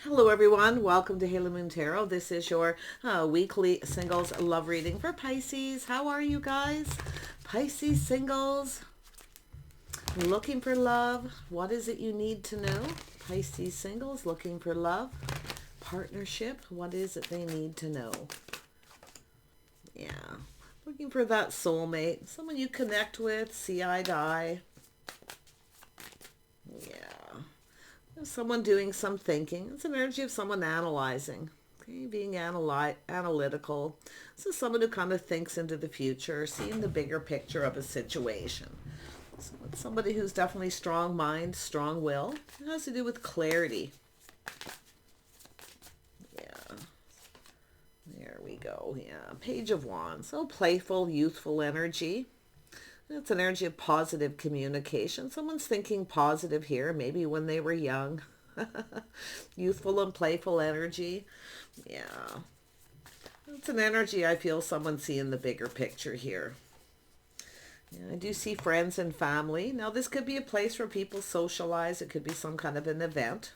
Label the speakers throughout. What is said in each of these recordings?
Speaker 1: Hello everyone, welcome to Halo Moon Tarot. This is your weekly singles love reading for Pisces. How are you guys? Pisces singles, looking for love. What is it you need to know? Pisces singles looking for love, partnership. What is it they need to know? Yeah, looking for that soulmate, someone you connect with, see eye to eye. Yeah. Someone doing some thinking. It's an energy of someone analyzing, okay, being analytical. This is someone who kind of thinks into the future, seeing the bigger picture of a situation. So it's somebody who's definitely strong mind, strong will. It has to do with clarity. Yeah, there we go. Yeah, Page of Wands. So playful, youthful energy. It's an energy of positive communication. Someone's thinking positive here, maybe when they were young. Youthful and playful energy. Yeah. It's an energy I feel someone's seeing the bigger picture here. Yeah, I do see friends and family. Now, this could be a place where people socialize. It could be some kind of an event.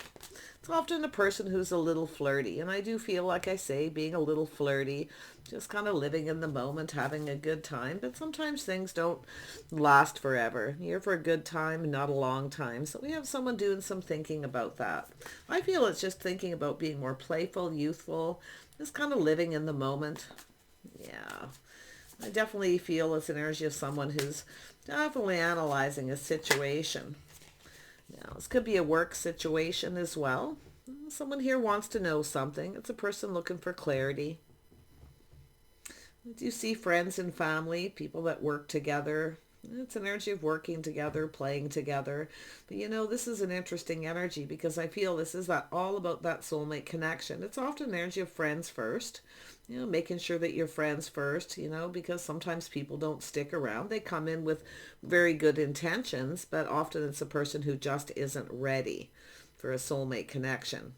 Speaker 1: It's often a person who's a little flirty. And I do feel, like I say, being a little flirty, just kind of living in the moment, having a good time. But sometimes things don't last forever. You're here for a good time, not a long time. So we have someone doing some thinking about that. I feel it's just thinking about being more playful, youthful, just kind of living in the moment. Yeah. I definitely feel it's an energy of someone who's definitely analyzing a situation. Now, this could be a work situation as well. Someone here wants to know something. It's a person looking for clarity. I do see friends and family, people that work together. It's an energy of working together, playing together. But you know, this is an interesting energy because I feel this is all about that soulmate connection. It's often an energy of friends first. You know, making sure that you're friends first, you know, because sometimes people don't stick around. They come in with very good intentions, but often it's a person who just isn't ready for a soulmate connection.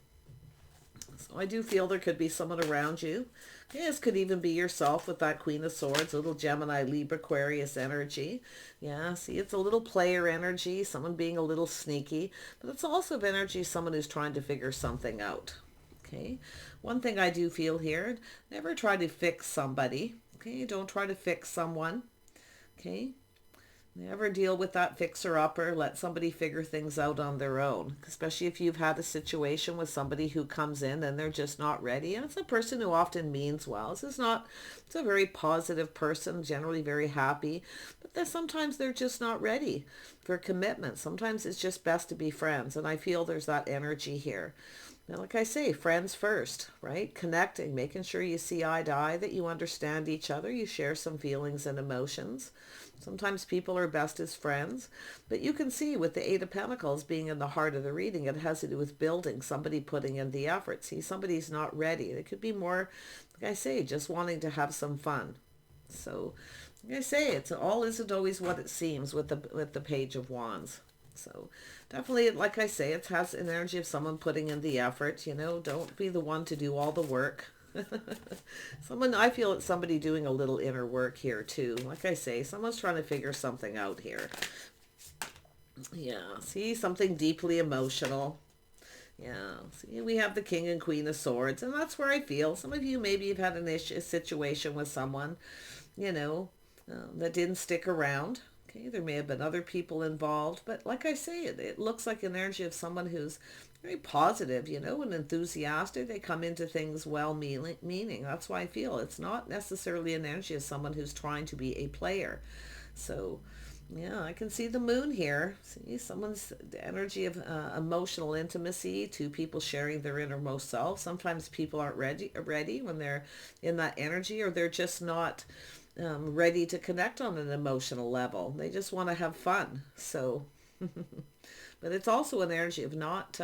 Speaker 1: So I do feel there could be someone around you. Yeah, this could even be yourself with that Queen of Swords, little Gemini, Libra, Aquarius energy. Yeah, see, it's a little player energy, someone being a little sneaky, but it's also of energy, someone who's trying to figure something out. Okay, one thing I do feel here, never try to fix somebody. Okay, don't try to fix someone. Okay, never deal with that fixer-upper. Let somebody figure things out on their own, especially if you've had a situation with somebody who comes in and they're just not ready. And it's a person who often means well. It's a very positive person, generally very happy, but sometimes they're just not ready for commitment. Sometimes it's just best to be friends, and I feel there's that energy here. Now, like I say, friends first, right? Connecting, making sure you see eye to eye, that you understand each other, you share some feelings and emotions. Sometimes people are best as friends, but you can see with the Eight of Pentacles being in the heart of the reading, it has to do with building, somebody putting in the effort. See, somebody's not ready. It could be more, like I say, just wanting to have some fun. So, like I say, it's all isn't always what it seems with the Page of Wands. So definitely, like I say, it has an energy of someone putting in the effort. You know, don't be the one to do all the work. I feel it's somebody doing a little inner work here too. Like I say, someone's trying to figure something out here. Yeah, see, something deeply emotional. Yeah, see, we have the King and Queen of Swords, and that's where I feel some of you maybe have had a situation with someone, you know, that didn't stick around. Okay, there may have been other people involved, but like I say, it looks like an energy of someone who's very positive, you know, and enthusiastic. They come into things well meaning. That's why I feel it's not necessarily an energy of someone who's trying to be a player. So, yeah, I can see the moon here. See, someone's energy of emotional intimacy, two people sharing their innermost self. Sometimes people aren't ready when they're in that energy, or they're just not ready to connect on an emotional level. They just want to have fun. So, but it's also an energy of not,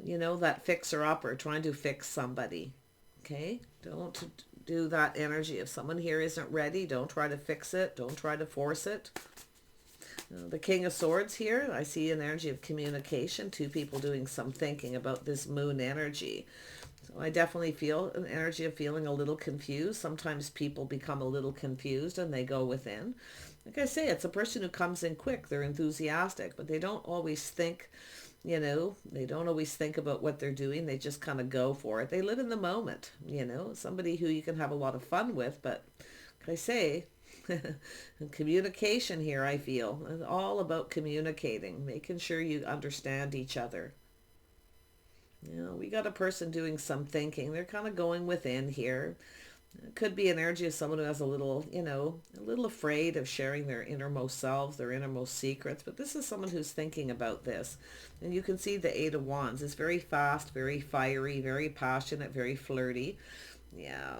Speaker 1: you know, that fixer-upper, trying to fix somebody. Okay? Don't do that energy. If someone here isn't ready, don't try to fix it. Don't try to force it. The King of Swords here, I see an energy of communication, two people doing some thinking about this moon energy. So I definitely feel an energy of feeling a little confused. Sometimes people become a little confused and they go within. Like I say, it's a person who comes in quick. They're enthusiastic, but they don't always think You know, they don't always think about what they're doing. They just kind of go for it. They live in the moment, you know, somebody who you can have a lot of fun with. But like I say, communication here, I feel, is all about communicating, making sure you understand each other. You know, we got a person doing some thinking. They're kind of going within here. It could be an energy of someone who has a little, you know, a little afraid of sharing their innermost selves, their innermost secrets. But this is someone who's thinking about this. And you can see the Eight of Wands is very fast, very fiery, very passionate, very flirty. Yeah.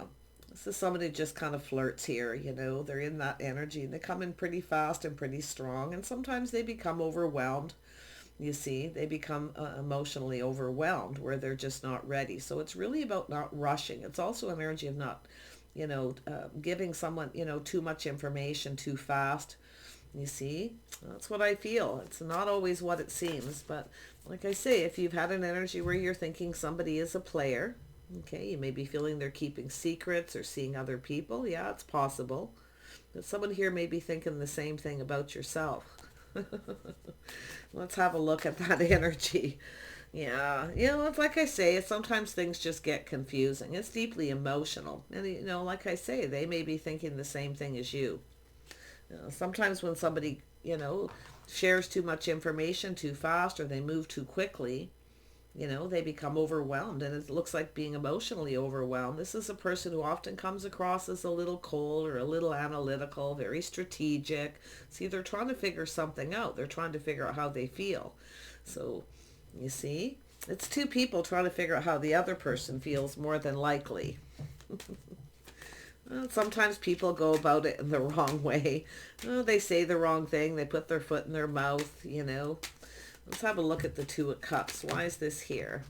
Speaker 1: This is someone who just kind of flirts here, you know. They're in that energy and they come in pretty fast and pretty strong. And sometimes they become overwhelmed. You see, they become emotionally overwhelmed where they're just not ready. So it's really about not rushing. It's also an energy of not, you know, giving someone, you know, too much information too fast. You see, that's what I feel. It's not always what it seems. But like I say, if you've had an energy where you're thinking somebody is a player, okay, you may be feeling they're keeping secrets or seeing other people. Yeah, it's possible. But someone here may be thinking the same thing about yourself. Let's have a look at that energy. Yeah, you know, it's like I say, sometimes things just get confusing. It's deeply emotional. And, you know, like I say, they may be thinking the same thing as you. You know, sometimes when somebody, you know, shares too much information too fast or they move too quickly, you know, they become overwhelmed and it looks like being emotionally overwhelmed. This is a person who often comes across as a little cold or a little analytical, very strategic. See, they're trying to figure something out. They're trying to figure out how they feel. So, you see, it's two people trying to figure out how the other person feels more than likely. Well, sometimes people go about it in the wrong way. Oh, they say the wrong thing. They put their foot in their mouth, you know. Let's have a look at the Two of Cups. Why is this here?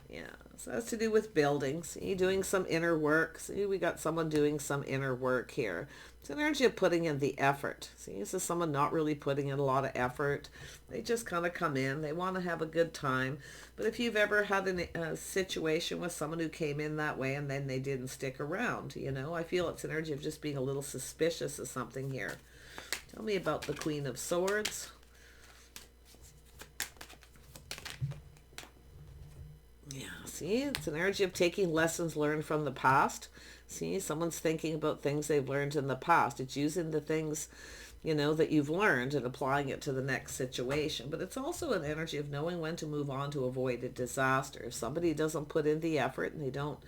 Speaker 1: Yeah, so that's to do with building. See, doing some inner work. See, we got someone doing some inner work here. It's an energy of putting in the effort. See, this is someone not really putting in a lot of effort. They just kind of come in. They want to have a good time. But if you've ever had a situation with someone who came in that way and then they didn't stick around, you know, I feel it's an energy of just being a little suspicious of something here. Tell me about the Queen of Swords. Yeah, see, it's an energy of taking lessons learned from the past. See, someone's thinking about things they've learned in the past. It's using the things, you know, that you've learned and applying it to the next situation. But it's also an energy of knowing when to move on to avoid a disaster. If somebody doesn't put in the effort and they don't,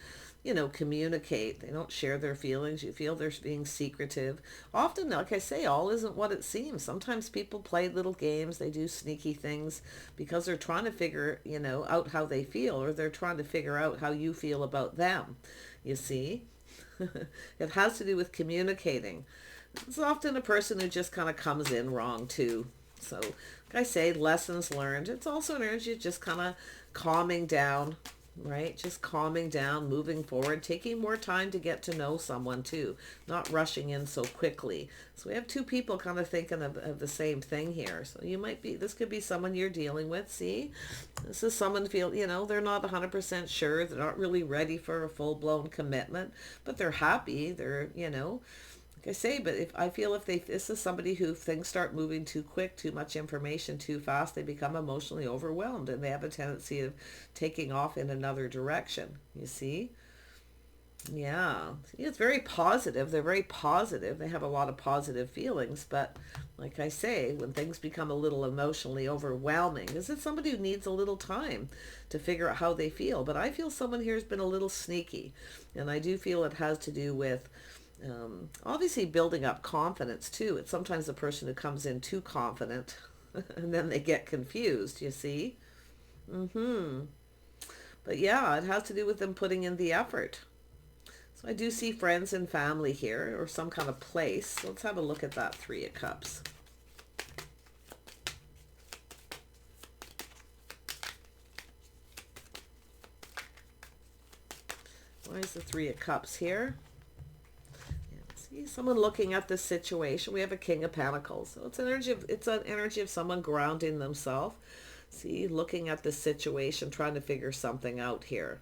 Speaker 1: you know, communicate, they don't share their feelings, you feel they're being secretive. Often, like I say, all isn't what it seems. Sometimes people play little games, they do sneaky things because they're trying to figure, you know, out how they feel, or they're trying to figure out how you feel about them. You see? It has to do with communicating. It's often a person who just kind of comes in wrong too. So, like I say, lessons learned. It's also an energy of just kind of calming down, right? Just calming down, moving forward, taking more time to get to know someone too, not rushing in so quickly. So we have two people kind of thinking of the same thing here. So you might be, this could be someone you're dealing with. See, this is someone feel, you know, they're not 100% sure. They're not really ready for a full-blown commitment, but they're happy. They're, you know, like I say, but if I feel if this is somebody who things start moving too quick, too much information too fast, they become emotionally overwhelmed and they have a tendency of taking off in another direction. You see? Yeah. See, it's very positive. They're very positive. They have a lot of positive feelings, but like I say, when things become a little emotionally overwhelming, is it somebody who needs a little time to figure out how they feel? But I feel someone here has been a little sneaky, and I do feel it has to do with obviously building up confidence too. It's sometimes the person who comes in too confident and then they get confused, you see. But yeah, it has to do with them putting in the effort. So I do see friends and family here, or some kind of place. So let's have a look at that Three of Cups. Why is the Three of Cups here? See, someone looking at this situation. We have a King of Pentacles. So it's an energy of someone grounding themselves. See, looking at the situation, trying to figure something out here.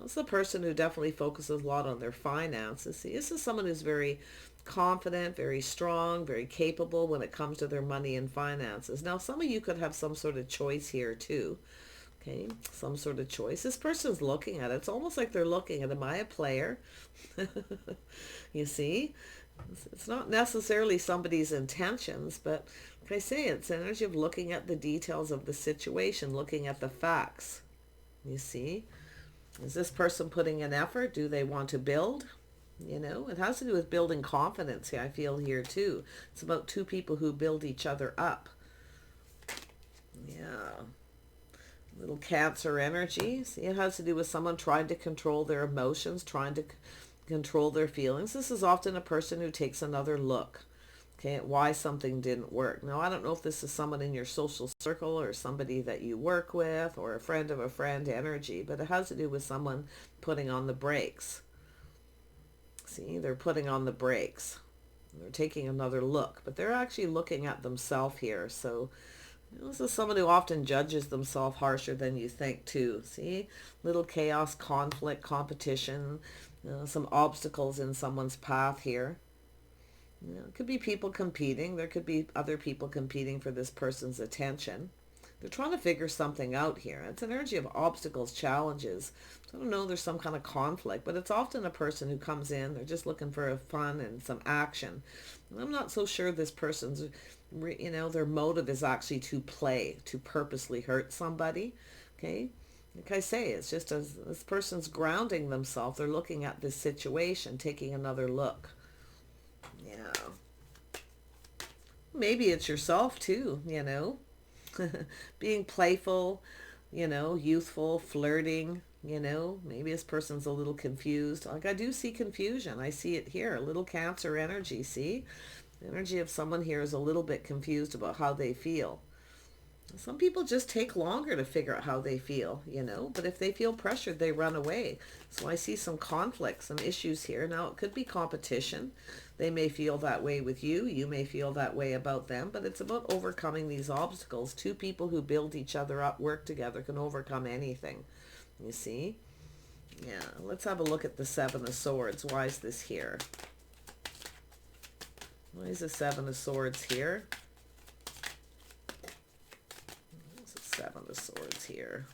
Speaker 1: It's a person who definitely focuses a lot on their finances. See, this is someone who's very confident, very strong, very capable when it comes to their money and finances. Now, some of you could have some sort of choice here too. Okay, some sort of choice. This person's looking at it. It's almost like they're looking at, am I a player? You see? It's not necessarily somebody's intentions, but like I say, it's energy of looking at the details of the situation, looking at the facts. You see? Is this person putting an effort? Do they want to build? You know, it has to do with building confidence here, I feel here too. It's about two people who build each other up. Yeah. Little Cancer energy. See, it has to do with someone trying to control their emotions, trying to control their feelings. This is often a person who takes another look, okay, at why something didn't work. Now, I don't know if this is someone in your social circle or somebody that you work with or a friend of a friend energy, but it has to do with someone putting on the brakes. See, they're putting on the brakes. They're taking another look, but they're actually looking at themselves here. So this is someone who often judges themselves harsher than you think too. See, little chaos, conflict, competition, some obstacles in someone's path here. It could be people competing. There could be other people competing for this person's attention. They're trying to figure something out here. It's an energy of obstacles, challenges. So I don't know, there's some kind of conflict, but it's often a person who comes in, they're just looking for fun and some action. And I'm not so sure this person's, their motive is actually to play, to purposely hurt somebody. Okay? Like I say, it's just as this person's grounding themselves. They're looking at this situation, taking another look. Yeah. Maybe it's yourself too, being playful, youthful, flirting, maybe this person's a little confused. Like I do see confusion. I see it here, a little Cancer energy, see? The energy of someone here is a little bit confused about how they feel. Some people just take longer to figure out how they feel, but if they feel pressured, they run away. So I see some conflict, some issues here. Now, it could be competition. They may feel that way with you. You may feel that way about them, but it's about overcoming these obstacles. Two people who build each other up, work together, can overcome anything. You see? Yeah, let's have a look at the Seven of Swords. Why is this here? Why is the Seven of Swords here? Seven of Swords here.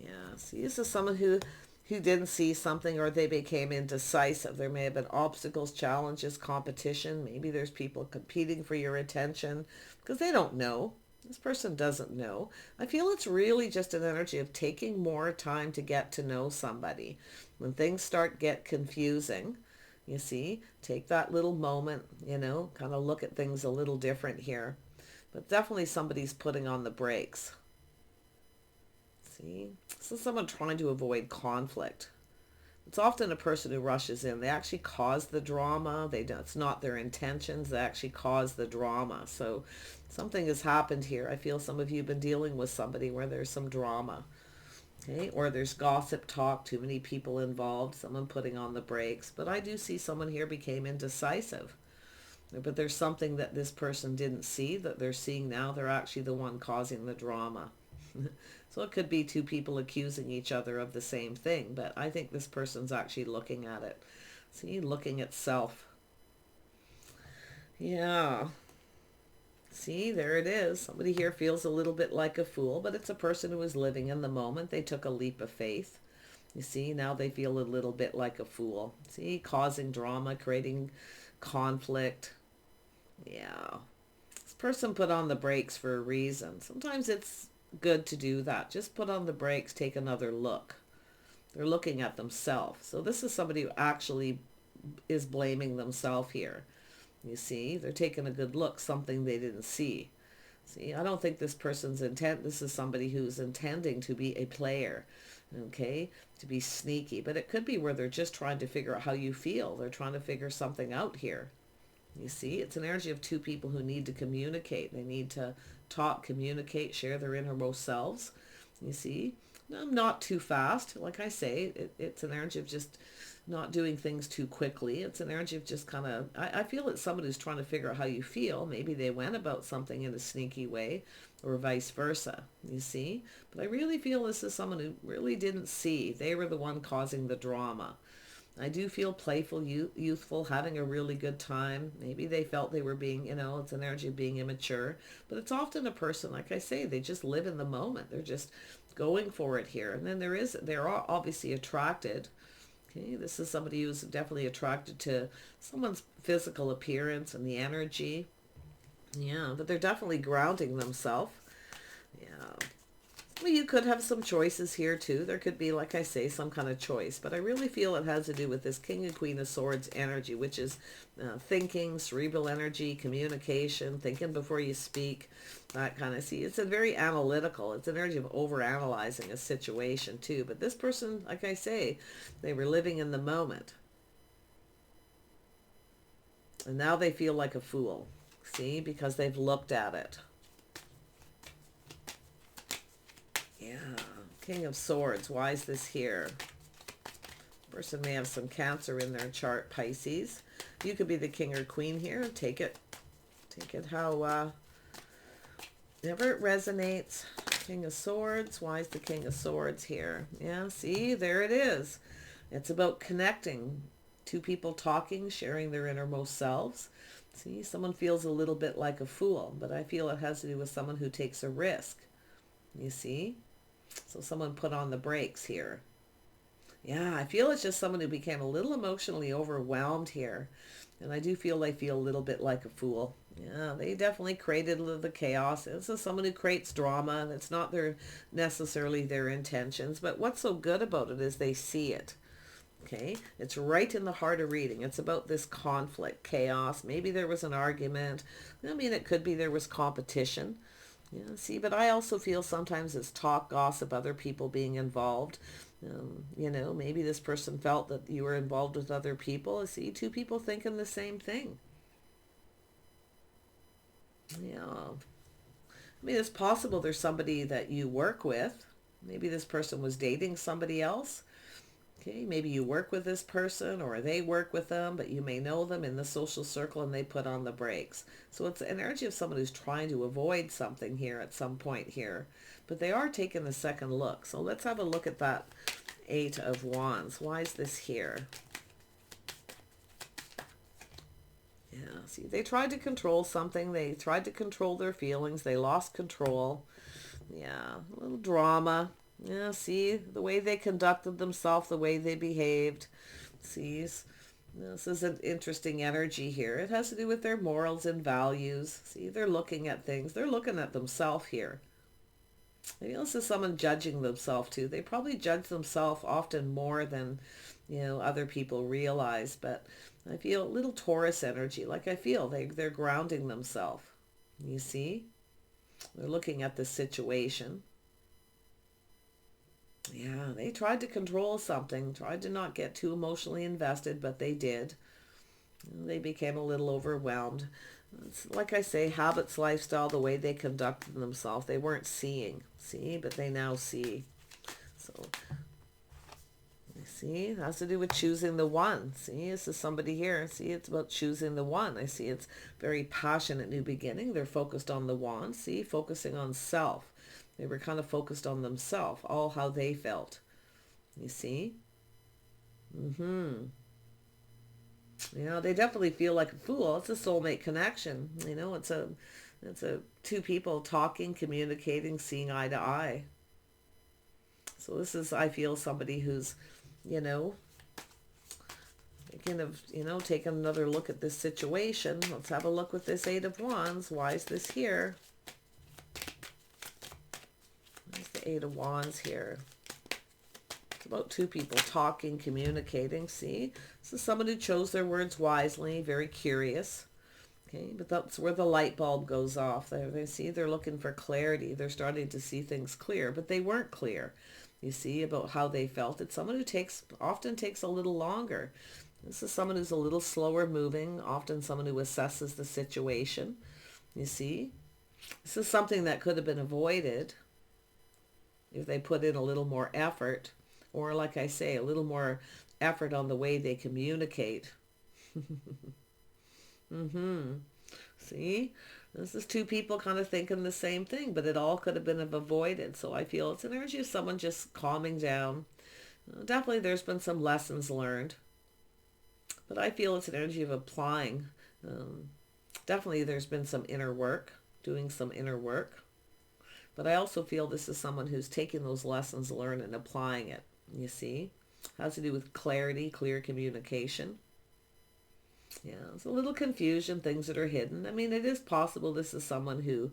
Speaker 1: Yeah, see, this is someone who didn't see something, or they became indecisive. There may have been obstacles, challenges, competition. Maybe there's people competing for your attention because they don't know. This person doesn't know. I feel it's really just an energy of taking more time to get to know somebody. When things get confusing, you see, take that little moment, kind of look at things a little different here. But definitely somebody's putting on the brakes. See? This is someone trying to avoid conflict. It's often a person who rushes in. They actually cause the drama. It's not their intentions. They actually cause the drama. So something has happened here. I feel some of you have been dealing with somebody where there's some drama. Okay? Or there's gossip talk, too many people involved, someone putting on the brakes. But I do see someone here became indecisive. But there's something that this person didn't see that they're seeing now. They're actually the one causing the drama. So it could be two people accusing each other of the same thing. But I think this person's actually looking at it. See, looking at self. Yeah. See, there it is. Somebody here feels a little bit like a fool, but it's a person who is living in the moment. They took a leap of faith. You see, now they feel a little bit like a fool. See, causing drama, creating conflict. Yeah. This person put on the brakes for a reason. Sometimes it's good to do that. Just put on the brakes, take another look. They're looking at themselves. So this is somebody who actually is blaming themselves here. You see, they're taking a good look, something they didn't see. See, I don't think this person's intent, this is somebody who's intending to be a player, okay, to be sneaky. But it could be where they're just trying to figure out how you feel. They're trying to figure something out here. You see, it's an energy of two people who need to communicate. They need to talk, communicate, share their innermost selves. You see, Not too fast. Like I say, it's an energy of just not doing things too quickly. It's an energy of just kind of, I feel it's somebody who's trying to figure out how you feel. Maybe they went about something in a sneaky way or vice versa, you see. But I really feel this is someone who really didn't see. They were the one causing the drama. I do feel playful, youthful, having a really good time. Maybe they felt they were being, it's an energy of being immature. But it's often a person, like I say, they just live in the moment. They're just going for it here. And then they're obviously attracted. Okay, this is somebody who's definitely attracted to someone's physical appearance and the energy. Yeah, but they're definitely grounding themselves. Yeah. Well, you could have some choices here too. There could be, like I say, some kind of choice. But I really feel it has to do with this King and Queen of Swords energy, which is thinking, cerebral energy, communication, thinking before you speak, that kind of. See, it's a very analytical. It's an energy of overanalyzing a situation too. But this person, like I say, they were living in the moment. And now they feel like a fool. See, because they've looked at it. Yeah, King of Swords. Why is this here? Person may have some Cancer in their chart, Pisces. You could be the king or queen here. Take it how never it resonates. King of Swords. Why is the King of Swords here? Yeah, see, there it is. It's about connecting. Two people talking, sharing their innermost selves. See, someone feels a little bit like a fool, but I feel it has to do with someone who takes a risk. You see? So someone put on the brakes here. Yeah, I feel it's just someone who became a little emotionally overwhelmed here. And I do feel they feel a little bit like a fool. Yeah, they definitely created a little the chaos. This is someone who creates drama. That's not necessarily their intentions. But what's so good about it is they see it. Okay, it's right in the heart of reading. It's about this conflict, chaos. Maybe there was an argument. I mean, it could be there was competition. Yeah, see, but I also feel sometimes it's talk, gossip, other people being involved. Maybe this person felt that you were involved with other people. I see two people thinking the same thing. Yeah. I mean, it's possible there's somebody that you work with. Maybe this person was dating somebody else. Okay, maybe you work with this person or they work with them, but you may know them in the social circle and they put on the brakes. So it's the energy of someone who's trying to avoid something here at some point here. But they are taking a second look. So let's have a look at that Eight of Wands. Why is this here? Yeah, see, they tried to control something. They tried to control their feelings. They lost control. Yeah, a little drama. Yeah, see, the way they conducted themselves, the way they behaved. See, this is an interesting energy here. It has to do with their morals and values. See, they're looking at things. They're looking at themselves here. Maybe this is someone judging themselves too. They probably judge themselves often more than, other people realize. But I feel a little Taurus energy. Like I feel they're grounding themselves. You see? They're looking at the situation. Yeah, they tried to control something, tried to not get too emotionally invested, but they did. They became a little overwhelmed. It's, like I say, habits, lifestyle, the way they conducted themselves. They weren't seeing, see, but they now see. So, you see, it has to do with choosing the one. See, this is somebody here. See, it's about choosing the one. I see it's very passionate new beginning. They're focused on the one. See, focusing on self. They were kind of focused on themselves, all how they felt. You see? They definitely feel like a fool. It's a soulmate connection. It's a two people talking, communicating, seeing eye to eye. So this is, I feel, somebody who's, thinking of, taking another look at this situation. Let's have a look with this Eight of Wands. Why is this here? There's the Eight of Wands here. It's about two people talking, communicating. See? This is someone who chose their words wisely, very curious. Okay, but that's where the light bulb goes off. They see they're looking for clarity. They're starting to see things clear, but they weren't clear. You see, about how they felt. It's someone who often takes a little longer. This is someone who's a little slower moving, often someone who assesses the situation. You see? This is something that could have been avoided. if they put in a little more effort, or like I say, a little more effort on the way they communicate. See, this is two people kind of thinking the same thing, but it all could have been avoided. So I feel it's an energy of someone just calming down. Definitely there's been some lessons learned, but I feel it's an energy of applying. Definitely there's been some inner work, doing some inner work. But I also feel this is someone who's taking those lessons learned and applying it. You see? Has to do with clarity, clear communication. Yeah, it's a little confusion, things that are hidden. I mean, it is possible this is someone who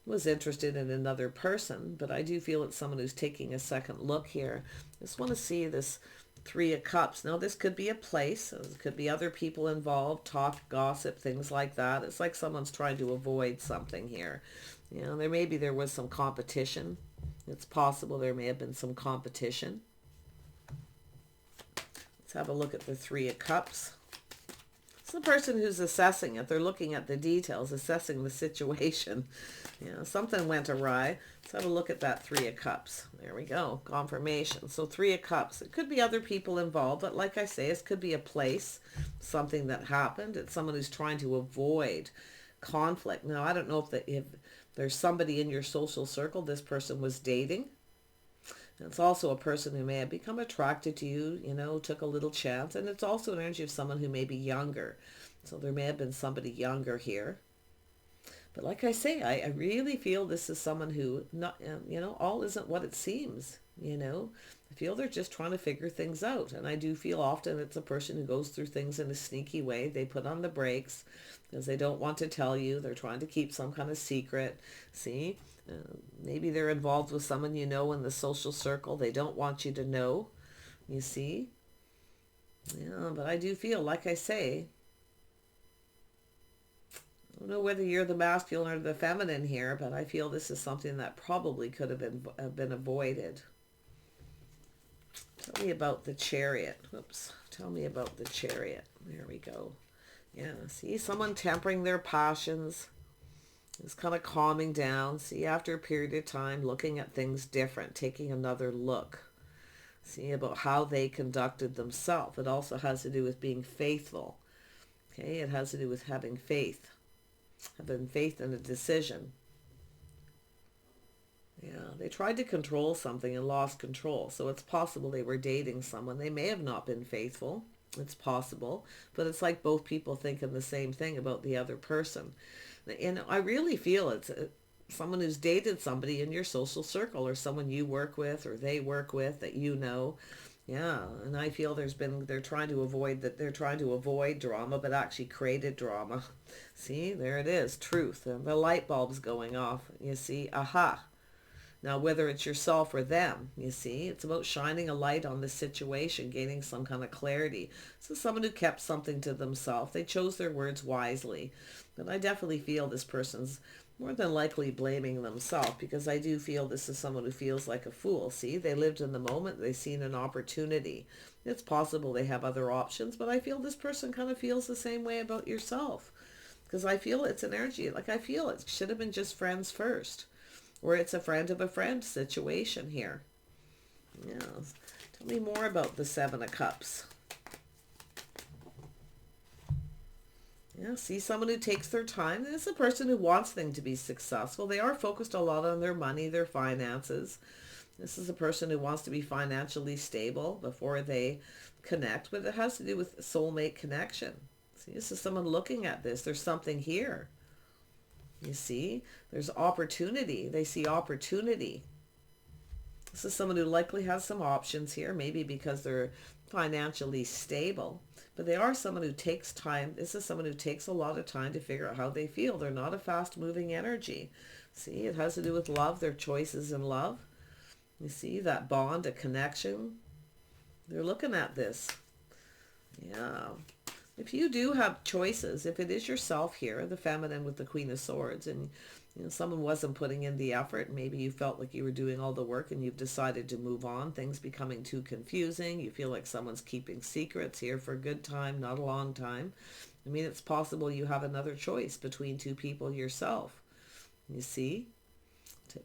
Speaker 1: was interested in another person, but I do feel it's someone who's taking a second look here. I just want to see this Three of Cups. Now, this could be a place. It could be other people involved, talk, gossip, things like that. It's like someone's trying to avoid something here. You know, there was some competition. It's possible there may have been some competition. Let's have a look at the Three of Cups. It's the person who's assessing it. They're looking at the details, assessing the situation. You know, something went awry. Let's have a look at that Three of Cups. There we go. Confirmation. So Three of Cups. It could be other people involved, but like I say, it could be a place, something that happened. It's someone who's trying to avoid conflict. Now, I don't know if there's somebody in your social circle this person was dating. It's also a person who may have become attracted to you, you know, took a little chance. And it's also an energy of someone who may be younger. So there may have been somebody younger here. But like I say, I really feel this is someone who, not, you know, all isn't what it seems, you know. I feel they're just trying to figure things out. And I do feel often it's a person who goes through things in a sneaky way. They put on the brakes because they don't want to tell you. They're trying to keep some kind of secret. See? Maybe they're involved with someone you know in the social circle. They don't want you to know. You see? Yeah, but I do feel, like I say, I don't know whether you're the masculine or the feminine here, but I feel this is something that probably could have been avoided. Tell me about the Chariot. Oops. Tell me about the Chariot. There we go. Yeah, see, someone tempering their passions. It's kind of calming down. See, after a period of time, looking at things different, taking another look. See, about how they conducted themselves. It also has to do with being faithful. Okay, it has to do with having faith. Having faith in a decision. Yeah, they tried to control something and lost control. So it's possible they were dating someone. They may have not been faithful. It's possible. But it's like both people thinking the same thing about the other person. And I really feel it's someone who's dated somebody in your social circle, or someone you work with or they work with that you know. Yeah, and I feel they're trying to avoid drama, but actually created drama. See, there it is, truth. And the light bulb's going off. You see, aha. Now, whether it's yourself or them, you see, it's about shining a light on the situation, gaining some kind of clarity. So someone who kept something to themselves, they chose their words wisely. But I definitely feel this person's more than likely blaming themselves, because I do feel this is someone who feels like a fool. See, they lived in the moment, they've seen an opportunity. It's possible they have other options, but I feel this person kind of feels the same way about yourself. Because I feel it's an energy, like I feel it should have been just friends first. Or it's a friend of a friend situation here. Yeah. Tell me more about the Seven of Cups. Yeah, see, someone who takes their time. This is a person who wants things to be successful. They are focused a lot on their money, their finances. This is a person who wants to be financially stable before they connect. But it has to do with soulmate connection. See, this is someone looking at this. There's something here. You see, there's opportunity. They see opportunity. This is someone who likely has some options here, maybe because they're financially stable. But they are someone who takes time. This is someone who takes a lot of time to figure out how they feel. They're not a fast-moving energy. See, it has to do with love, their choices in love. You see, that bond, a connection. They're looking at this. Yeah. If you do have choices, if it is yourself here, the feminine with the Queen of Swords, and you know, someone wasn't putting in the effort, maybe you felt like you were doing all the work and you've decided to move on, things becoming too confusing, you feel like someone's keeping secrets here for a good time, not a long time. I mean, it's possible you have another choice between two people yourself. You see?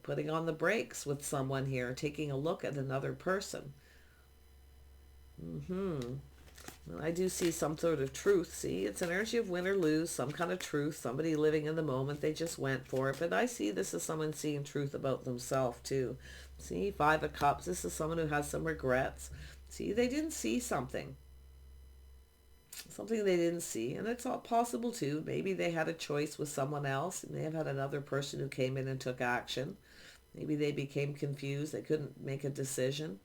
Speaker 1: putting on the brakes with someone here, taking a look at another person. Well, I do see some sort of truth. See, it's an energy of win or lose, some kind of truth, somebody living in the moment, they just went for it. But I see this as someone seeing truth about themselves too. See, Five of Cups, this is someone who has some regrets. See, they didn't see something they didn't see, and it's all possible too. Maybe they had a choice with someone else, and they have had another person who came in and took action. Maybe they became confused, they couldn't make a decision.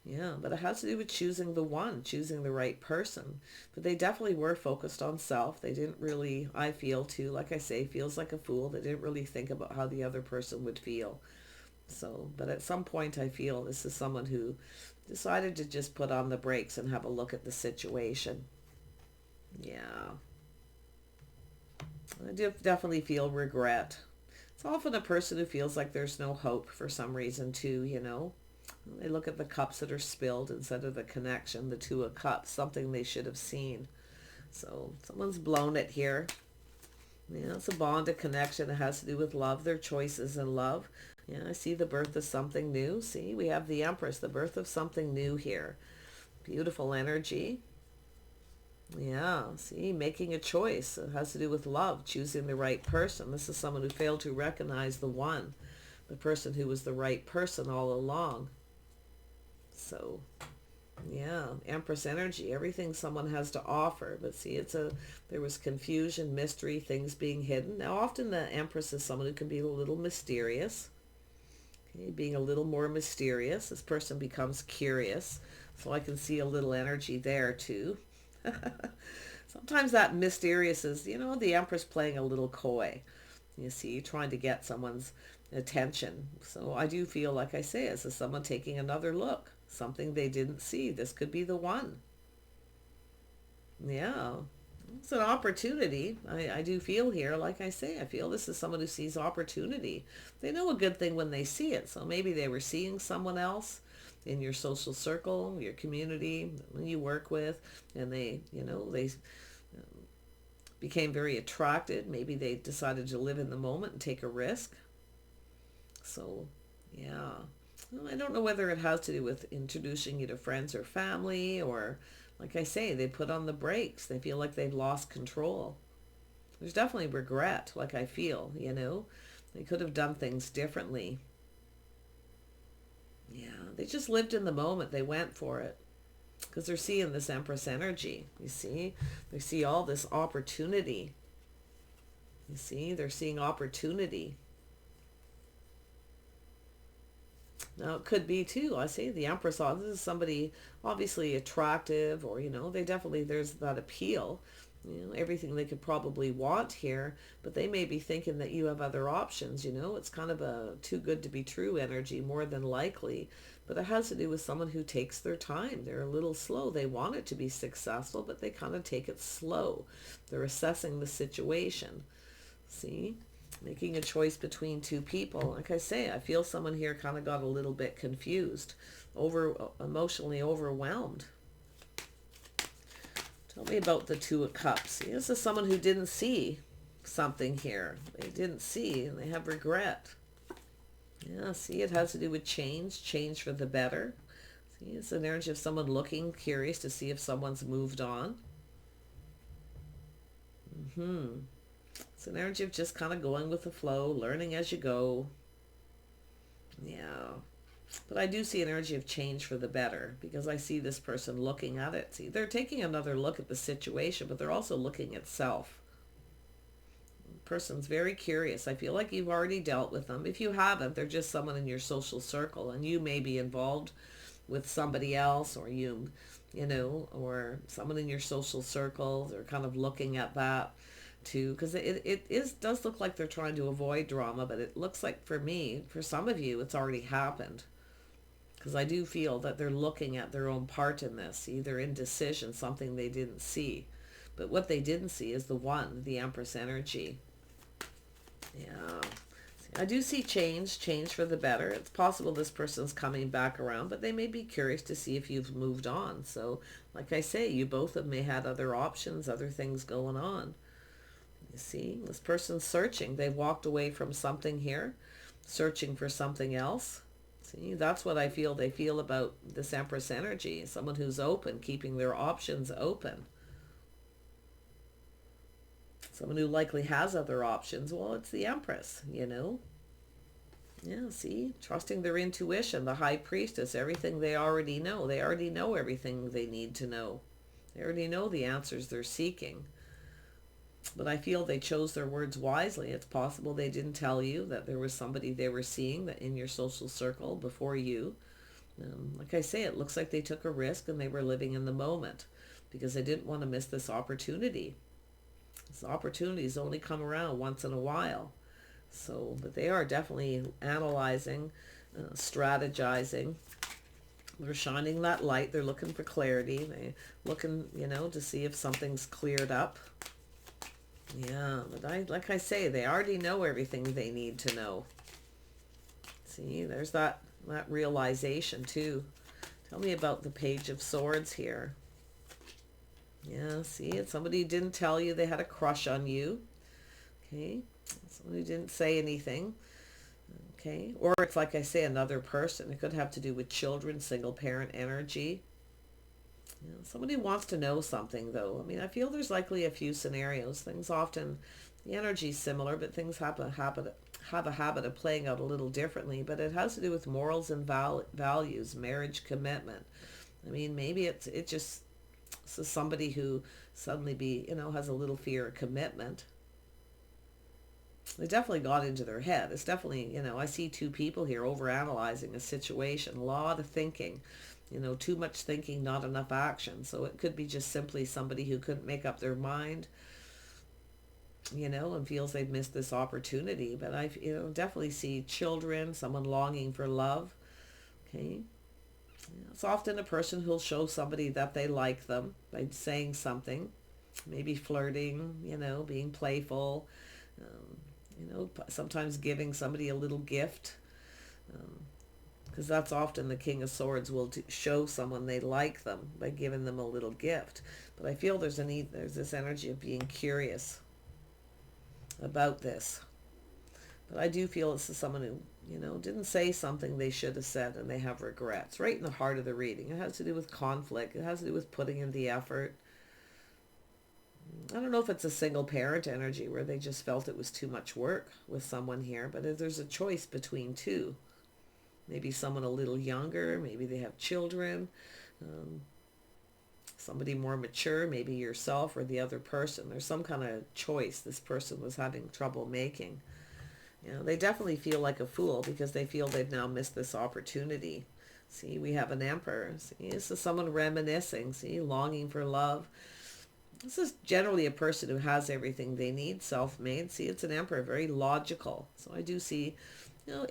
Speaker 1: Yeah, but it has to do with choosing the one, choosing the right person. But they definitely were focused on self. They didn't really, I feel too, like I say, feels like a fool. They didn't really think about how the other person would feel. So, but at some point I feel this is someone who decided to just put on the brakes and have a look at the situation. Yeah. I do definitely feel regret. It's often a person who feels like there's no hope for some reason too, you know. They look at the cups that are spilled instead of the connection, the Two of Cups, something they should have seen. So someone's blown it here. Yeah, it's a bond, a connection. It has to do with love, their choices in love. Yeah, I see the birth of something new. See, we have the Empress, the birth of something new here. Beautiful energy. Yeah, see, making a choice. It has to do with love, choosing the right person. This is someone who failed to recognize the one, the person who was the right person all along. So, yeah, Empress energy, everything someone has to offer. But see, there was confusion, mystery, things being hidden. Now, often the Empress is someone who can be a little mysterious. Okay, being a little more mysterious. This person becomes curious. So I can see a little energy there too. Sometimes that mysterious is, the Empress playing a little coy. You see, trying to get someone's attention. So I do feel, like I say, as someone taking another look. Something they didn't see. This could be the one. Yeah. It's an opportunity. I do feel here, like I say, I feel this is someone who sees opportunity. They know a good thing when they see it. So maybe they were seeing someone else in your social circle, your community, when you work with, and they became very attracted. Maybe they decided to live in the moment and take a risk. So, yeah. Well, I don't know whether it has to do with introducing you to friends or family, or, like I say, they put on the brakes. They feel like they've lost control. There's definitely regret, like I feel, They could have done things differently. Yeah, they just lived in the moment. They went for it. Because they're seeing this Empress energy. You see? They see all this opportunity. You see? They're seeing opportunity. Now, it could be too, I see the Empress, this is somebody obviously attractive, or, they definitely, there's that appeal, everything they could probably want here, but they may be thinking that you have other options, it's kind of a too good to be true energy, more than likely, but it has to do with someone who takes their time. They're a little slow. They want it to be successful, but they kind of take it slow. They're assessing the situation. See? Making a choice between two people. Like I say, I feel someone here kind of got a little bit confused, emotionally overwhelmed. Tell me about the Two of Cups. See, this is someone who didn't see something here. They didn't see, and they have regret. Yeah, see, it has to do with change for the better. See, it's an energy of someone looking, curious to see if someone's moved on. It's an energy of just kind of going with the flow, learning as you go. Yeah. But I do see an energy of change for the better, because I see this person looking at it. See, they're taking another look at the situation, but they're also looking at self. The person's very curious. I feel like you've already dealt with them. If you haven't, they're just someone in your social circle, and you may be involved with somebody else, or or someone in your social circle. They're kind of looking at that too, because it does look like they're trying to avoid drama, but it looks like, for me, for some of you, it's already happened, because I do feel that they're looking at their own part in this, either indecision, something they didn't see, but what they didn't see is the one, the Empress energy. Yeah, I do see change for the better. It's possible this person's coming back around, but they may be curious to see if you've moved on. So, like I say, you both have may had other options, other things going on. You see, this person's searching. They walked away from something here, searching for something else. See, that's what I feel they feel about this Empress energy. Someone who's open, keeping their options open. Someone who likely has other options. Well, it's the Empress, you know. Yeah, see, trusting their intuition, the High Priestess, everything they already know. They already know everything they need to know. They already know the answers they're seeking. But I feel they chose their words wisely. It's possible they didn't tell you that there was somebody they were seeing that in your social circle before you. Like I say, it looks like they took a risk and they were living in the moment because they didn't want to miss this opportunity. This opportunities only come around once in a while. So, but they are definitely analyzing, strategizing. They're shining that light. They're looking for clarity. They're looking, you know, to see if something's cleared up. Yeah, but like I say, they already know everything they need to know. See, there's that realization too. Tell me about the Page of Swords here. Yeah, see, it's somebody who didn't tell you they had a crush on you. Okay, someone who didn't say anything. Okay, or it's like I say, another person. It could have to do with children, single parent energy. You know, somebody wants to know something, though. I mean, I feel there's likely a few scenarios. Things often, the energy's similar, but things have a habit of playing out a little differently. But it has to do with morals and values, marriage, commitment. I mean, maybe it just so somebody who suddenly has a little fear of commitment. They definitely got into their head. It's definitely, I see two people here overanalyzing a situation, a lot of thinking. Too much thinking, not enough action. So it could be just simply somebody who couldn't make up their mind, and feels they've missed this opportunity. But I, definitely see children, someone longing for love. Okay. It's often a person who'll show somebody that they like them by saying something, maybe flirting, being playful, sometimes giving somebody a little gift. Because that's often the King of Swords will show someone they like them by giving them a little gift. But I feel there's this energy of being curious about this. But I do feel this is someone who, didn't say something they should have said and they have regrets. Right in the heart of the reading. It has to do with conflict. It has to do with putting in the effort. I don't know if it's a single parent energy where they just felt it was too much work with someone here. But if there's a choice between two. Maybe someone a little younger, maybe they have children, somebody more mature, maybe yourself or the other person. There's some kind of choice this person was having trouble making. They definitely feel like a fool because they feel they've now missed this opportunity. See, we have an Emperor. See, this is someone reminiscing, see, longing for love. This is generally a person who has everything they need, self-made. See, it's an Emperor, very logical. So I do see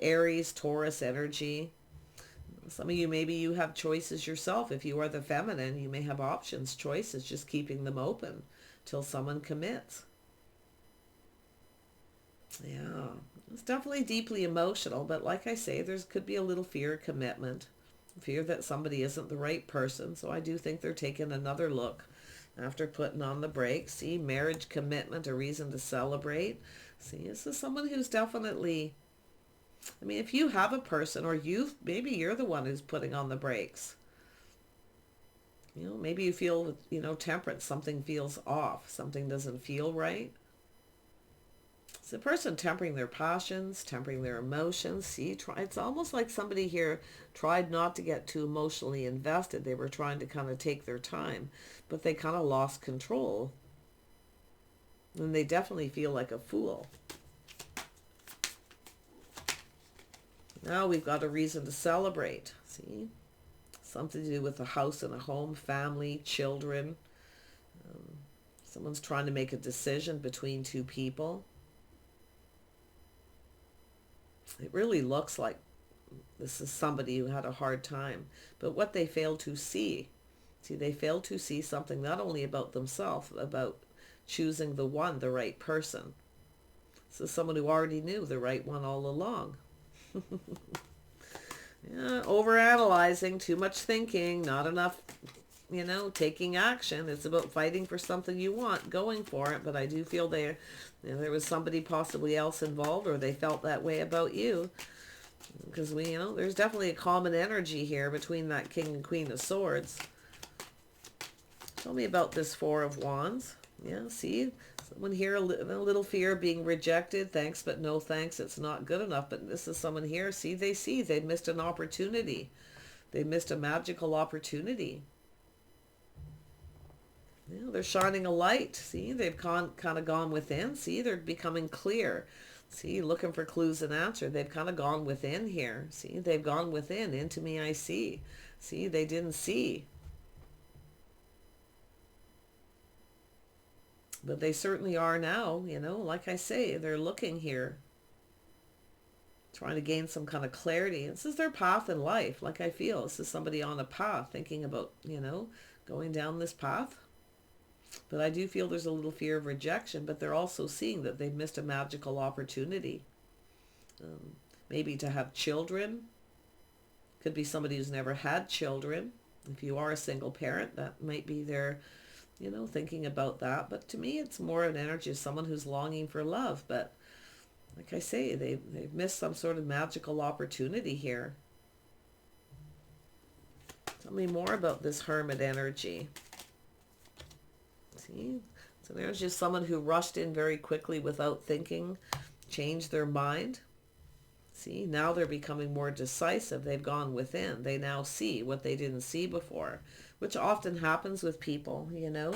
Speaker 1: Aries, Taurus energy. Some of you, maybe you have choices yourself. If you are the feminine, you may have options, choices, just keeping them open till someone commits. Yeah, it's definitely deeply emotional, but like I say, there could be a little fear of commitment, fear that somebody isn't the right person. So I do think they're taking another look after putting on the brakes. See, marriage, commitment, a reason to celebrate. See, this is someone who's definitely... I mean, if you have a person or maybe you're the one who's putting on the brakes. Maybe you feel, temperance, something feels off, something doesn't feel right. It's a person tempering their passions, tempering their emotions. See, it's almost like somebody here tried not to get too emotionally invested. They were trying to kind of take their time, but they kind of lost control. And they definitely feel like a fool. Now we've got a reason to celebrate. See? Something to do with a house and a home, family, children. Someone's trying to make a decision between two people. It really looks like this is somebody who had a hard time. But what they failed to see. See, they failed to see something not only about themselves, about choosing the right person. This is someone who already knew the right one all along. Yeah, overanalyzing, too much thinking, not enough you know, taking action. It's about fighting for something you want, going for it. But I do feel there, you know, there was somebody possibly else involved, or they felt that way about you. Because you know, there's definitely a common energy here between that King and Queen of Swords. Tell me about this Four of Wands. Yeah, see, someone here, a little fear of being rejected. Thanks, but no thanks. It's not good enough. But this is someone here. See, they've missed an opportunity. They missed a magical opportunity. Yeah, they're shining a light. See, they've kind of gone within. See, they're becoming clear. See, looking for clues and answer. They've kind of gone within here. See, they've gone within. Into me I see. See, they didn't see. But they certainly are now, you know, like I say, they're looking here. Trying to gain some kind of clarity. This is their path in life. Like I feel, this is somebody on a path thinking about, you know, going down this path. But I do feel there's a little fear of rejection, but they're also seeing that they've missed a magical opportunity. Maybe to have children. Could be somebody who's never had children. If you are a single parent, that might be their, you know, thinking about that. But to me, it's more an energy of someone who's longing for love. But like I say, they've missed some sort of magical opportunity here. Tell me more about this Hermit energy. See, it's an energy of someone who rushed in very quickly without thinking, changed their mind. See, now they're becoming more decisive. They've gone within. They now see what they didn't see before, which often happens with people, you know.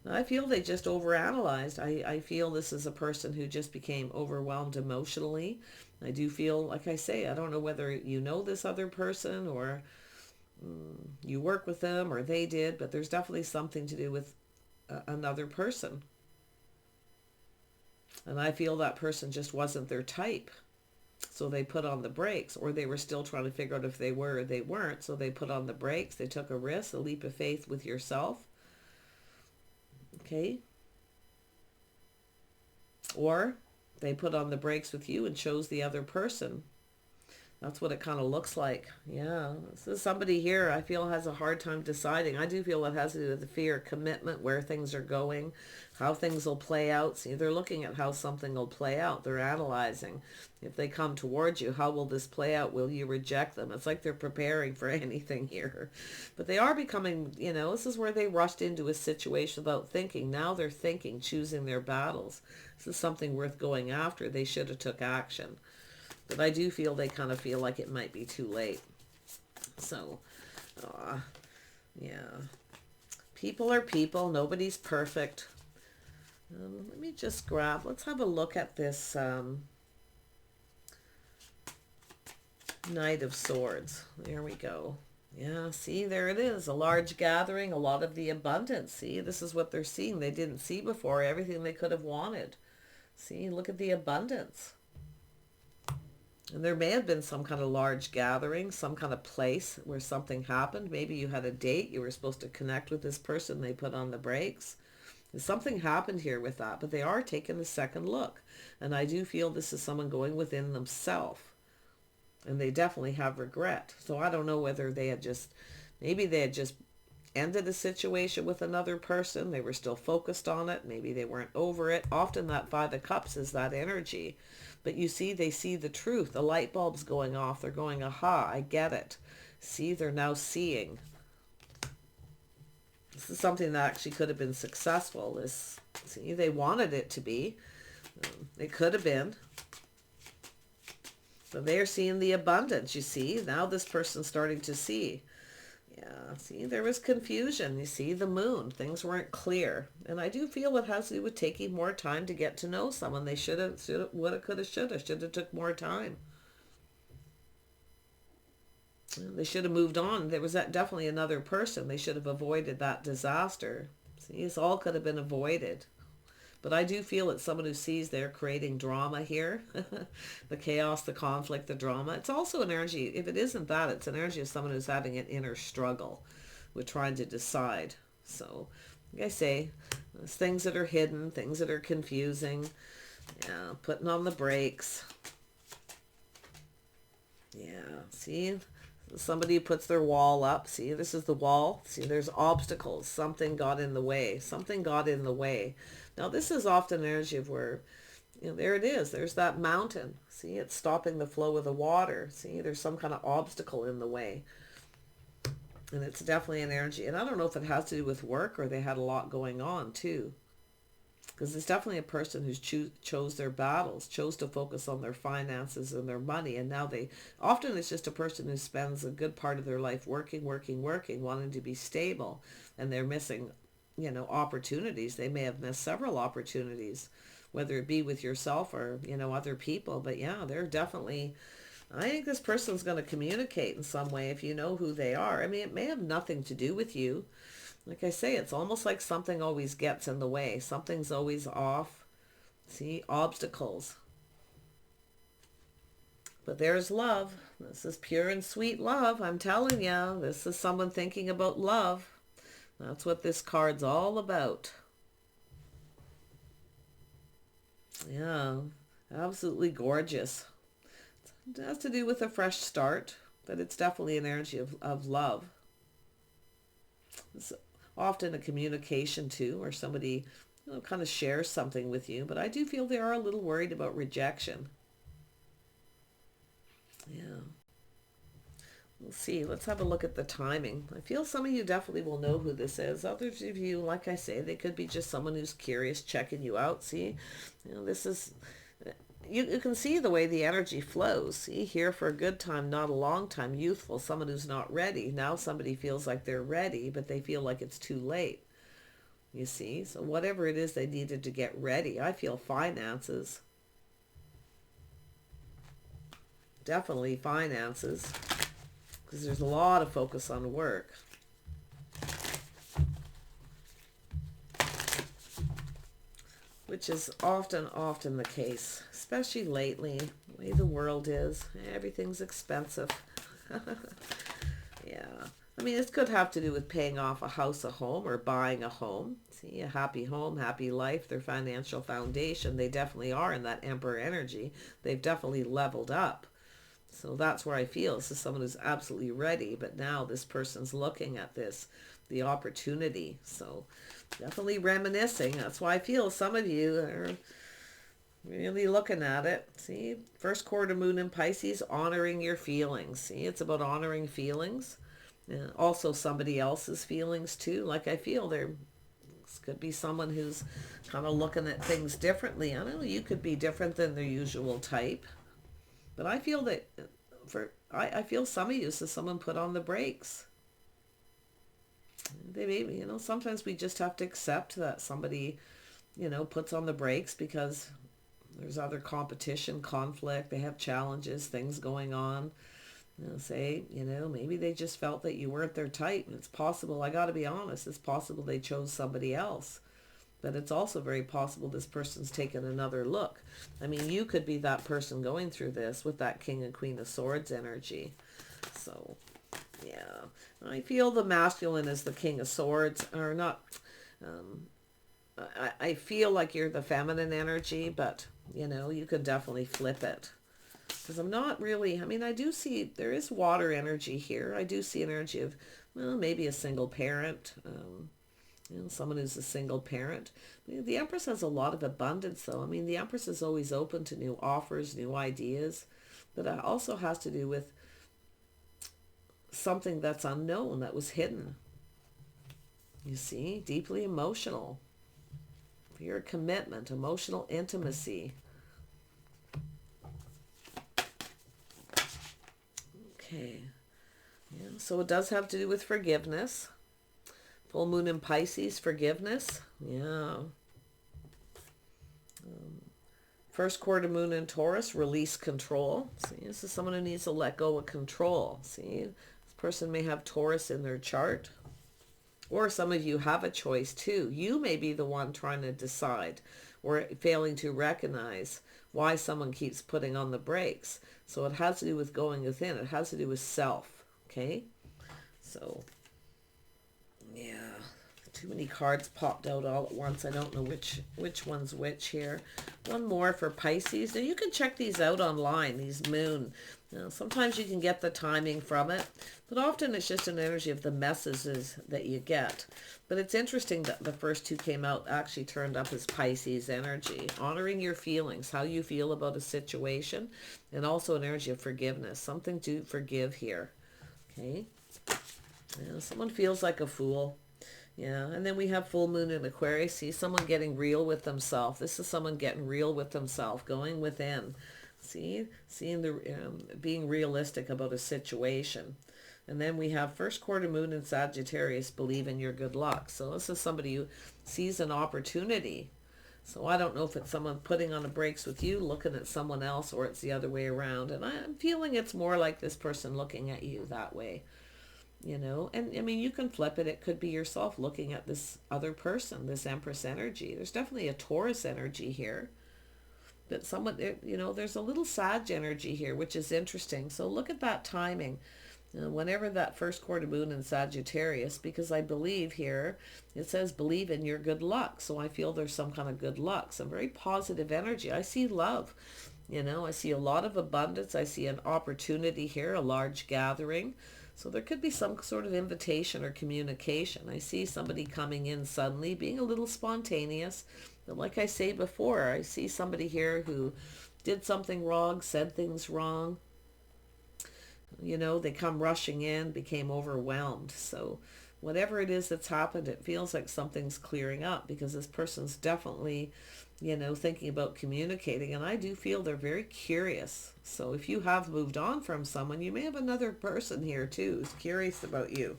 Speaker 1: I feel they just overanalyzed. I feel this is a person who just became overwhelmed emotionally. I do feel, like I say, I don't know whether you know this other person or you work with them or they did, but there's definitely something to do with another person. And I feel that person just wasn't their type. So they put on the brakes, or they were still trying to figure out if they were or they weren't. So they put on the brakes. They took a risk, a leap of faith with yourself. Okay. Or they put on the brakes with you and chose the other person. That's what it kind of looks like. Yeah. This is somebody here I feel has a hard time deciding. I do feel it has to do with the fear, commitment, where things are going, how things will play out. See, they're looking at how something will play out. They're analyzing. If they come towards you, how will this play out? Will you reject them? It's like they're preparing for anything here. But they are becoming, you know, this is where they rushed into a situation without thinking. Now they're thinking, choosing their battles. This is something worth going after. They should have took action. But I do feel they kind of feel like it might be too late. So, yeah. People are people. Nobody's perfect. Let me just grab, let's have a look at this Knight of Swords. There we go. Yeah, see, there it is. A large gathering, a lot of the abundance. See, this is what they're seeing. They didn't see before. Everything they could have wanted. See, look at the abundance. And there may have been some kind of large gathering, some kind of place where something happened. Maybe you had a date. You were supposed to connect with this person. They put on the brakes. Something happened here with that. But they are taking a second look. And I do feel this is someone going within themselves. And they definitely have regret. So I don't know whether they had just, maybe they had just ended a situation with another person. They were still focused on it. Maybe they weren't over it. Often that Five of Cups is that energy. But you see, they see the truth. The light bulb's going off. They're going, aha, I get it. See, they're now seeing. This is something that actually could have been successful. See, they wanted it to be. It could have been. So they're seeing the abundance, you see. Now this person's starting to see. Yeah, see, there was confusion. You see, the moon, things weren't clear. And I do feel it has to do with taking more time to get to know someone. They should have, woulda, coulda, shoulda took more time. They should have moved on. There was definitely another person. They should have avoided that disaster. See, this all could have been avoided. But I do feel it's someone who sees they're creating drama here. The chaos, the conflict, the drama. It's also an energy, if it isn't that, it's an energy of someone who's having an inner struggle with trying to decide. So, like I say, there's things that are hidden, things that are confusing. Yeah, putting on the brakes. Yeah, see, Somebody who puts their wall up. See, this is the wall. See, there's obstacles. Something got in the way. Something got in the way. Now, this is often energy of where, there it is. There's that mountain. See, it's stopping the flow of the water. See, there's some kind of obstacle in the way. And it's definitely an energy. And I don't know if it has to do with work or they had a lot going on too. Because it's definitely a person who's chose their battles, chose to focus on their finances and their money. And now often it's just a person who spends a good part of their life working, wanting to be stable. And they're missing, opportunities. They may have missed several opportunities, whether it be with yourself or, other people. But yeah, they're definitely, I think this person's going to communicate in some way if you know who they are. I mean, it may have nothing to do with you. Like I say, it's almost like something always gets in the way. Something's always off. See, obstacles. But there's love. This is pure and sweet love. I'm telling you, this is someone thinking about love. That's what this card's all about. Yeah, absolutely gorgeous. It has to do with a fresh start, but it's definitely an energy of love. It's often a communication too, or somebody kind of shares something with you, but I do feel they are a little worried about rejection. Yeah. We'll see. Let's have a look at the timing. I feel some of you definitely will know who this is. Others of you, like I say, they could be just someone who's curious, checking you out. See, this is, you can see the way the energy flows. See, here for a good time, not a long time, youthful, someone who's not ready. Now somebody feels like they're ready, but they feel like it's too late. You see, so whatever it is they needed to get ready. I feel finances. Definitely finances. Because there's a lot of focus on work. Which is often the case. Especially lately. The way the world is. Everything's expensive. Yeah. I mean, this could have to do with paying off a house, a home, or buying a home. See, a happy home, happy life, their financial foundation. They definitely are in that Emperor energy. They've definitely leveled up. So that's where I feel this is someone who's absolutely ready, but now this person's looking at this, the opportunity. So definitely reminiscing. That's why I feel some of you are really looking at it. See, first quarter moon in Pisces, honoring your feelings. See, it's about honoring feelings. And also somebody else's feelings too. Like I feel this could be someone who's kind of looking at things differently. I know you could be different than their usual type. But I feel that I feel some of you, so someone put on the brakes. They maybe, sometimes we just have to accept that somebody, puts on the brakes because there's other competition, conflict, they have challenges, things going on. Maybe they just felt that you weren't their type. It's possible, I got to be honest, it's possible they chose somebody else. But it's also very possible this person's taken another look. I mean, you could be that person going through this with that King and Queen of Swords energy. So, yeah. I feel the masculine is the King of Swords, or not. I feel like you're the feminine energy, but, you could definitely flip it. Because I'm not really, I do see, there is water energy here. I do see an energy of, maybe a single parent, someone who's a single parent. The Empress has a lot of abundance, though. The Empress is always open to new offers, new ideas. But it also has to do with something that's unknown, that was hidden. You see, deeply emotional. Your commitment, emotional intimacy. Okay. Yeah, so it does have to do with forgiveness. Full moon in Pisces, forgiveness. Yeah. First quarter moon in Taurus, release control. See, this is someone who needs to let go of control. See, this person may have Taurus in their chart. Or some of you have a choice too. You may be the one trying to decide or failing to recognize why someone keeps putting on the brakes. So it has to do with going within. It has to do with self. Okay? So, yeah. Too many cards popped out all at once. I don't know which one's which here. One more for Pisces. Now you can check these out online, these moon You know, sometimes you can get the timing from it, but often it's just an energy of the messages that you get. But it's interesting that the first two came out actually turned up as Pisces energy, honoring your feelings, how you feel about a situation, and also an energy of forgiveness, something to forgive here. Okay, yeah, someone feels like a fool. Yeah, and then we have full moon in Aquarius. See, someone getting real with themselves. This is someone getting real with themselves, going within. See, seeing the being realistic about a situation. And then we have first quarter moon in Sagittarius, believe in your good luck. So this is somebody who sees an opportunity. So I don't know if it's someone putting on the brakes with you, looking at someone else, or it's the other way around. And I'm feeling it's more like this person looking at you that way. You know, and I mean, you can flip it. It could be yourself looking at this other person, this Empress energy. There's definitely a Taurus energy here. But someone, you know, there's a little Sag energy here, which is interesting. So look at that timing. Whenever that first quarter moon in Sagittarius, because I believe here, it says believe in your good luck. So I feel there's some kind of good luck, some very positive energy. I see love. You know, I see a lot of abundance. I see an opportunity here, a large gathering. So there could be some sort of invitation or communication. I see somebody coming in suddenly, being a little spontaneous. But like I say before, I see somebody here who did something wrong, said things wrong. You know, they come rushing in, became overwhelmed. So whatever it is that's happened, it feels like something's clearing up because this person's definitely, you know, thinking about communicating. And I do feel they're very curious. So if you have moved on from someone, you may have another person here too who's curious about you.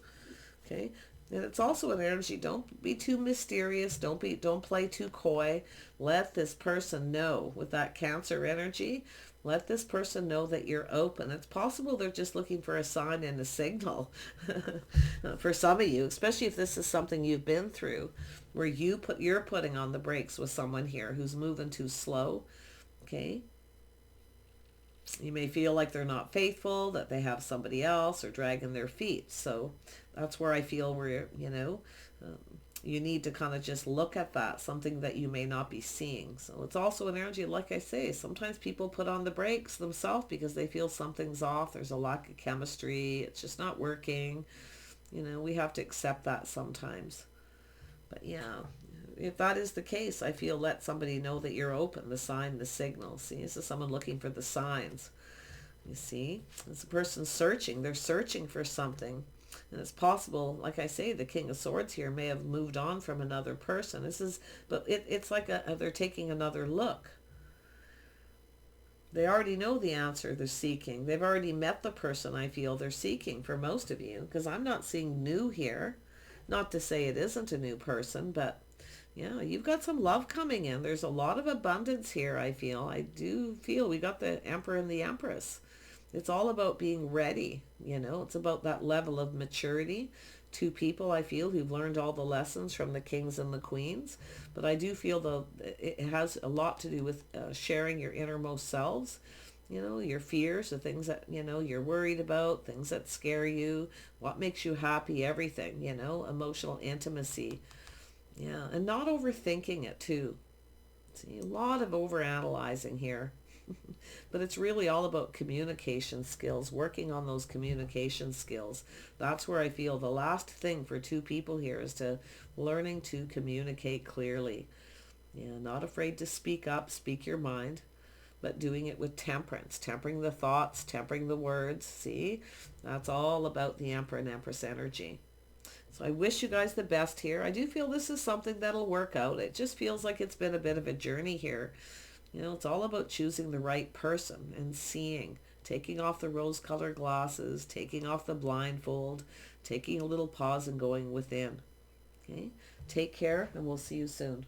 Speaker 1: Okay. And it's also an energy. Don't be too mysterious. Don't play too coy. Let this person know with that Cancer energy. Let this person know that you're open. It's possible they're just looking for a sign and a signal for some of you, especially if this is something you've been through, where you're putting on the brakes with someone here who's moving too slow. Okay. You may feel like they're not faithful, that they have somebody else or dragging their feet. So that's where I feel where, you know, you need to kind of just look at that, something that you may not be seeing. So it's also an energy, like I say, sometimes people put on the brakes themselves because they feel something's off. There's a lack of chemistry. It's just not working. You know, we have to accept that sometimes. But yeah, if that is the case, I feel let somebody know that you're open, the sign, the signal. See, this is someone looking for the signs. You see, it's a person searching. They're searching for something. And it's possible, like I say, the King of Swords here may have moved on from another person. But it's like they're taking another look. They already know the answer they're seeking. They've already met the person I feel they're seeking for most of you, because I'm not seeing new here. Not to say it isn't a new person, but yeah, you've got some love coming in. There's a lot of abundance here, I feel. I do feel we got the Emperor and the Empress. It's all about being ready, you know. It's about that level of maturity. Two people, I feel, who've learned all the lessons from the kings and the queens. But I do feel, though, it has a lot to do with sharing your innermost selves. You know, your fears, the things that, you know, you're worried about, things that scare you, what makes you happy, everything, you know, emotional intimacy. Yeah, and not overthinking it, too. See, a lot of overanalyzing here. But it's really all about communication skills, working on those communication skills. That's where I feel the last thing for two people here is to learning to communicate clearly. Yeah, not afraid to speak up, speak your mind, but doing it with temperance, tempering the thoughts, tempering the words. See, that's all about the Emperor and Empress energy. So I wish you guys the best here. I do feel this is something that'll work out. It just feels like it's been a bit of a journey here. You know, it's all about choosing the right person and seeing, taking off the rose-colored glasses, taking off the blindfold, taking a little pause and going within. Okay? Take care, and we'll see you soon.